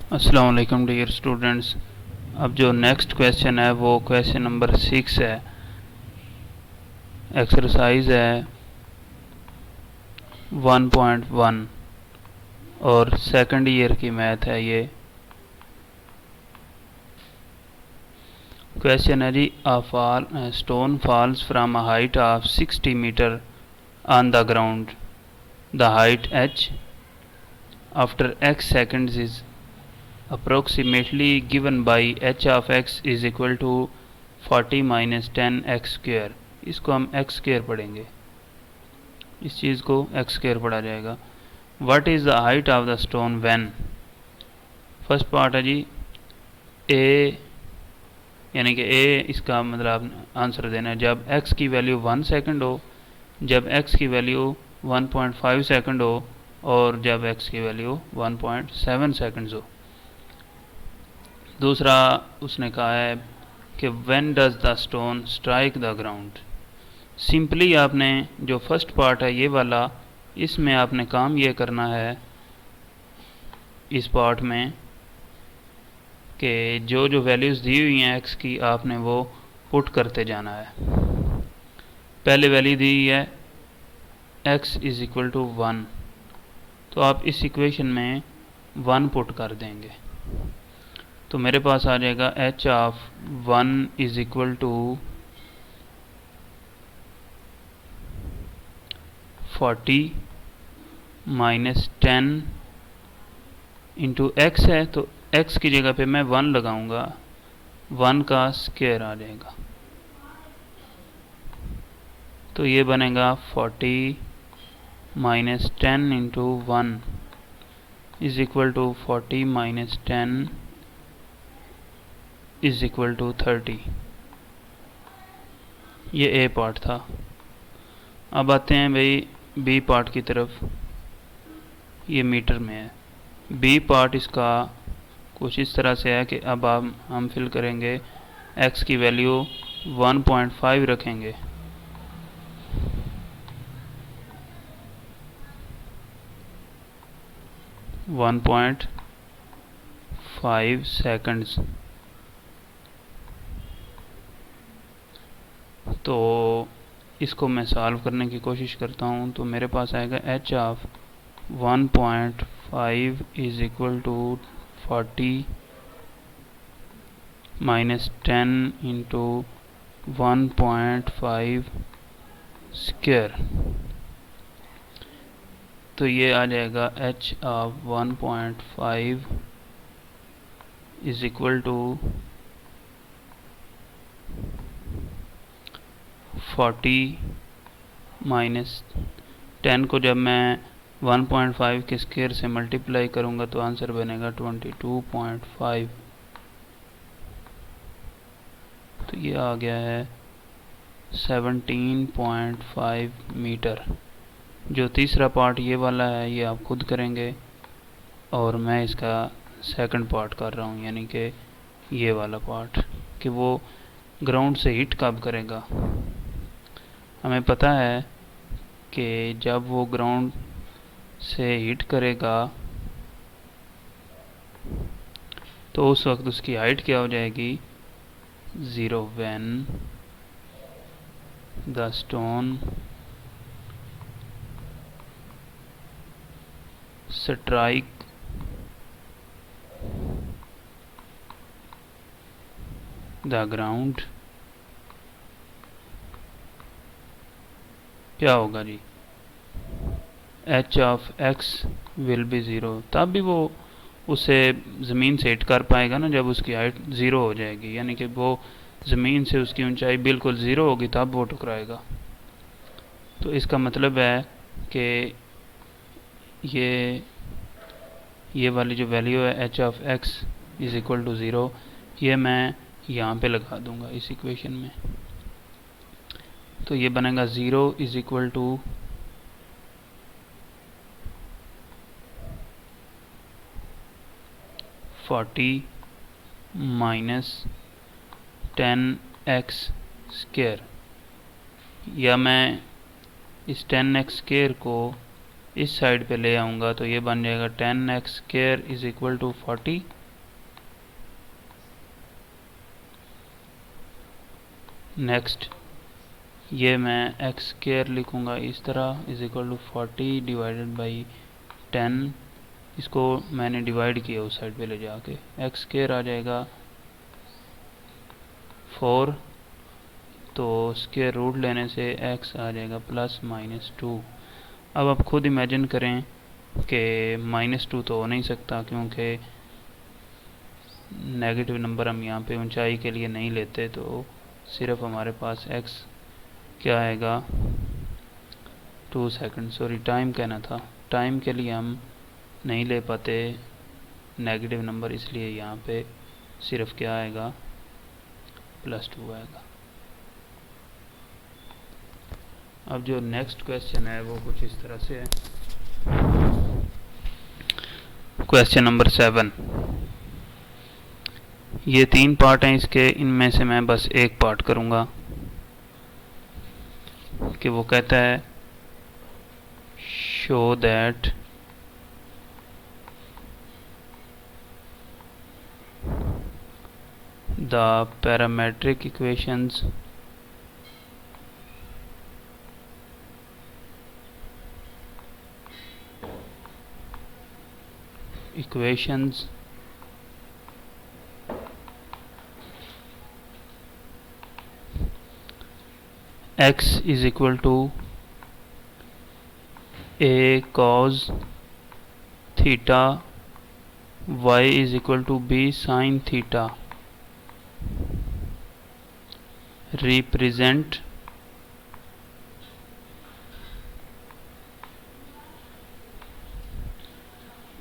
अस्सलाम वालेकुम dear students. अब जो नेक्स्ट क्वेश्चन है वो क्वेश्चन नंबर 6 है। एक्सरसाइज है 1.1 और सेकंड ईयर की मैथ है ये। क्वेश्चन है जी, stone falls from a height of 60 metre on the ground. The height h after x seconds is approximately given by h of x is equal to 40 minus 10 x square। इसको हम x square पढ़ेंगे, इस चीज़ को x square पढ़ा जाएगा। What is the height of the stone when. First part है जी ए, यानी कि ए इसका मतलब आंसर देना है जब x की वैल्यू 1 सेकंड हो, जब x की वैल्यू 1.5 सेकंड हो और जब x की वैल्यू 1.7 सेकंड्स हो। दूसरा उसने कहा है कि when does the stone strike the ground. Simply आपने जो फर्स्ट पार्ट है ये वाला, इसमें आपने काम ये करना है इस पार्ट में कि जो जो वैल्यूज़ दी हुई हैं x की आपने वो पुट करते जाना है। पहले वैल्यू दी है x इज़ इक्वल टू 1, तो आप इस इक्वेशन में 1 पुट कर देंगे तो मेरे पास आ जाएगा h of 1 is equal to 40 minus 10 into x है, तो x की जगह पे मैं 1 लगाऊंगा, 1 का स्क्वायर आ जाएगा, तो ये बनेगा 40 minus 10 into 1 is equal to 40 minus 10 is equal to 30। ये ए पार्ट था। अब आते हैं भाई बी पार्ट की तरफ। ये मीटर में है। बी पार्ट इसका कुछ इस तरह से है कि अब हम फिल करेंगे, x की वैल्यू 1.5 रखेंगे, वन पॉइंट 5 सेकंड्स। तो इसको मैं सॉल्व करने की कोशिश करता हूँ, तो मेरे पास आएगा h of 1.5 is equal to 40 minus 10 into 1.5 square, तो ये आ जाएगा h of 1.5 is equal to 40 minus 10 को जब मैं 1.5 के स्क्वायर से मल्टीप्लाई करूँगा तो आंसर बनेगा 22.5। तो ये आ गया है 17.5 मीटर। जो तीसरा पार्ट ये वाला है ये आप खुद करेंगे और मैं इसका सेकंड पार्ट कर रहा हूँ, यानी कि ये वाला पार्ट कि वो ग्राउंड से हिट कब करेगा। हमें पता है कि जब वो ग्राउंड से हिट करेगा तो उस वक्त उसकी हाइट क्या हो जाएगी, 0 when the stone strike the ground. क्या होगा जी, h of x will be 0। तब भी वो उसे ज़मीन से हिट कर पाएगा ना जब उसकी हाइट 0 हो जाएगी, यानी कि वो ज़मीन से उसकी ऊंचाई बिल्कुल 0 होगी तब वो टकराएगा। तो इसका मतलब है कि ये वाली जो वैल्यू है h of x is equal to 0, ये मैं यहाँ पे लगा दूंगा इस इक्वेशन में। तो ये बनेगा 0 is equal to 40 minus 10x square, या मैं इस 10x स्क्वायर को इस साइड पे ले आऊँगा तो ये बन जाएगा 10x² is equal to 40। Next ये मैं x² लिखूँगा इस तरह is equal to 40 divided by 10। इसको मैंने डिवाइड किया उस साइड पे ले जाके, x² आ जाएगा 4, तो स्क्वायर रूट लेने से x आ जाएगा +-2। अब आप खुद इमेजिन करें कि -2 तो हो नहीं सकता, क्योंकि नेगेटिव नंबर हम यहाँ पे ऊंचाई के लिए नहीं लेते, तो सिर्फ हमारे पास x क्या आएगा 2 सेकंड, सॉरी टाइम कहना था, टाइम के लिए हम नहीं ले पाते नेगेटिव नंबर, इसलिए यहाँ पे सिर्फ क्या आएगा +2 आएगा। अब जो नेक्स्ट क्वेश्चन है वो कुछ इस तरह से है। Question number 7। ये 3 पार्ट हैं इसके, इनमें से मैं बस एक पार्ट करूँगा कि वो कहता है show that the parametric equations x is equal to a cos theta, y is equal to b sin theta represent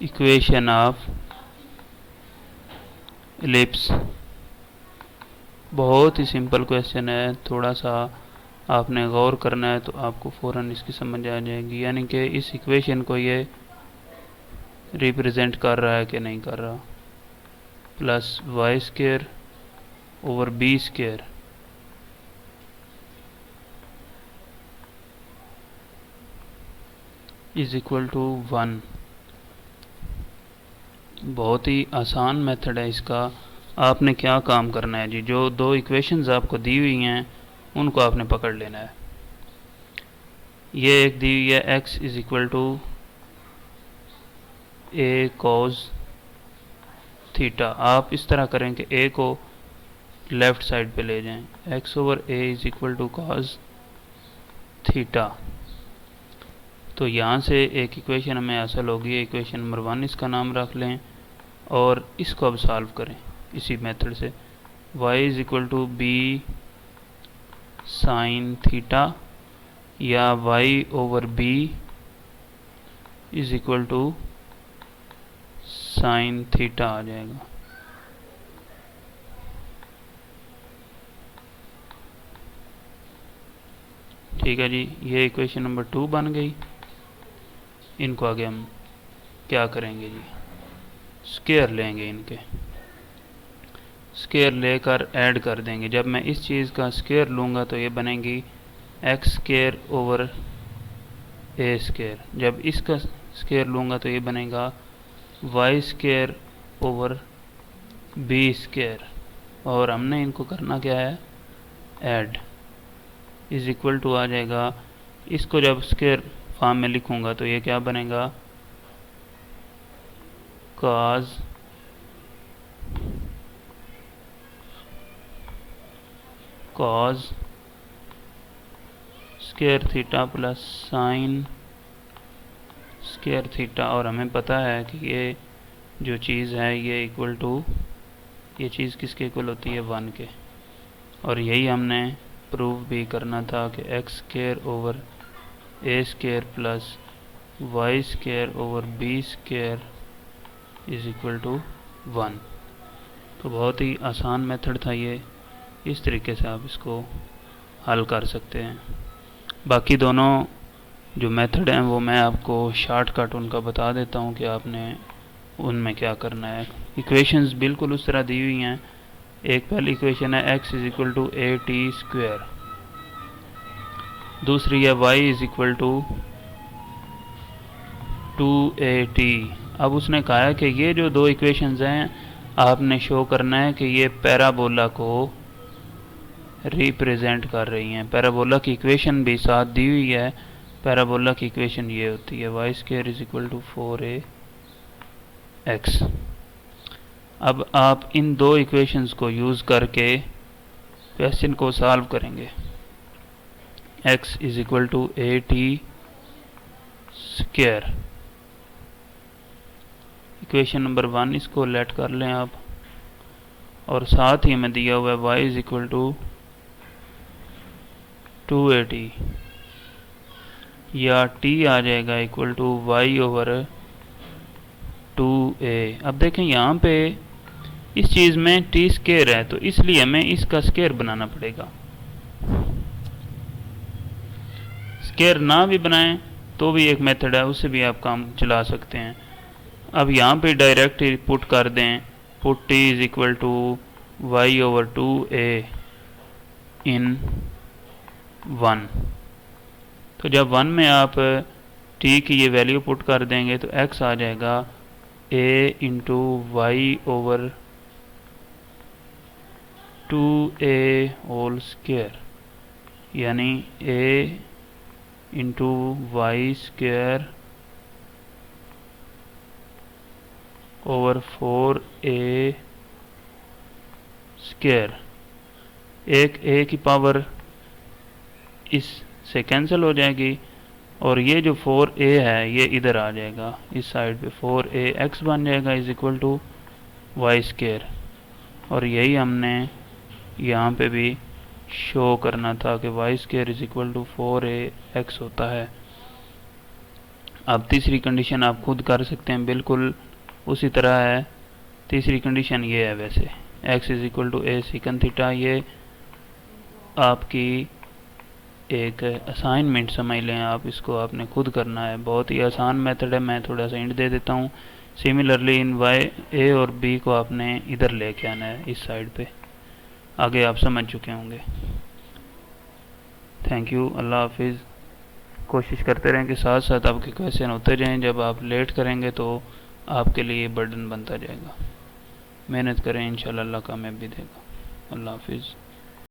equation of ellipse. बहुत ही सिंपल क्वेश्चन है, थोड़ा सा आपने गौर करना है तो आपको फ़ौरन इसकी समझ आ जाएगी, यानी कि इस इक्वेशन को ये रिप्रेजेंट कर रहा है कि नहीं कर रहा। +y² over b² is equal to 1। बहुत ही आसान मेथड है इसका। आपने क्या काम करना है जी, जो 2 इक्वेशंस आपको दी हुई हैं उनको आपने पकड़ लेना है। ये एक दी हुई है x is equal to a cos theta. आप इस तरह करें कि a को लेफ़्ट साइड पे ले जाएं, x over a is equal to cos theta. तो यहाँ से एक इक्वेशन हमें हासिल होगी, इक्वेशन नंबर 1 इसका नाम रख लें, और इसको अब सॉल्व करें इसी मेथड से। y is equal to b sine theta, या y over b is equal to sine theta आ जाएगा। ठीक है जी, ये इक्वेशन नंबर 2 बन गई। इनको आगे हम क्या करेंगे जी, स्क्वायर लेंगे, इनके स्क्वायर लेकर ऐड कर देंगे। जब मैं इस चीज़ का स्क्वायर लूँगा तो ये बनेगी x² ओवर a²। जब इसका स्क्वायर लूँगा तो ये बनेगा y² ओवर b²। और हमने इनको करना क्या है, ऐड, इज इक्वल टू आ जाएगा। इसको जब स्क्वायर फॉर्म में लिखूँगा तो ये क्या बनेगा, cos square theta plus sine square theta. और हमें पता है कि ये जो चीज़ है ये इक्वल टू, ये चीज़ किसके इक्वल होती है, 1 के। और यही हमने प्रूव भी करना था कि x² over a² plus y² over b² is equal to 1। तो बहुत ही आसान मेथड था ये, इस तरीके से आप इसको हल कर सकते हैं। बाकी दोनों जो मेथड हैं वो मैं आपको शॉर्टकट उनका बता देता हूँ कि आपने उनमें क्या करना है। इक्वेशंस बिल्कुल उस तरह दी हुई हैं। एक पहली इक्वेशन है x is equal to a² दूसरी है y is equal to 2AT। अब उसने कहा है कि ये जो दो इक्वेशंस हैं आपने शो करना है कि ये पैराबोला को रिप्रेजेंट कर रही हैं। पैराबोला की इक्वेशन भी साथ दी हुई है। पैराबोला की इक्वेशन ये होती है y² = 4ax। अब आप इन दो इक्वेशंस को यूज़ करके क्वेश्चन को सॉल्व करेंगे। x = at²। इक्वेशन नंबर 1 इसको लेट कर लें आप, और साथ ही हमें दिया हुआ है y = 2at, या t आ जाएगा इक्वल टू y/2a। अब देखें यहाँ पे इस चीज़ में t² है, तो इसलिए हमें इसका स्क्वायर बनाना पड़ेगा। स्क्वायर ना भी बनाएं तो भी एक मेथड है, उससे भी आप काम चला सकते हैं। अब यहाँ पे डायरेक्ट पुट कर दें, पुट t = y/2a इन 1। तो जब 1 में आप t की ये वैल्यू पुट कर देंगे तो x आ जाएगा a × y/2a², यानी a × y²/4a²। एक a की पावर इस से कैंसिल हो जाएगी, और ये जो 4a है ये इधर आ जाएगा, इस साइड पे 4ax बन जाएगा = y²। और यही हमने यहाँ पे भी शो करना था कि y² = 4ax होता है। अब तीसरी कंडीशन आप खुद कर सकते हैं, बिल्कुल उसी तरह है। तीसरी कंडीशन ये है, वैसे x = a sec⁡θ। ये आपकी एक असाइनमेंट समझ लें आप, इसको आपने खुद करना है। बहुत ही आसान मेथड है, मैं थोड़ा सा हिंट दे देता हूँ। सिमिलरली इन a और b को आपने इधर लेके आना है, इस साइड पे। आगे आप समझ चुके होंगे। थैंक यू, अल्लाह हाफिज़। कोशिश करते रहें कि साथ साथ आपके क्वेश्चन होते जाएं। जब आप लेट करेंगे तो आपके लिए बर्डन बनता जाएगा। मेहनत करें, इंशाल्लाह अल्लाह कामयाबी देगा। अल्लाह हाफिज़।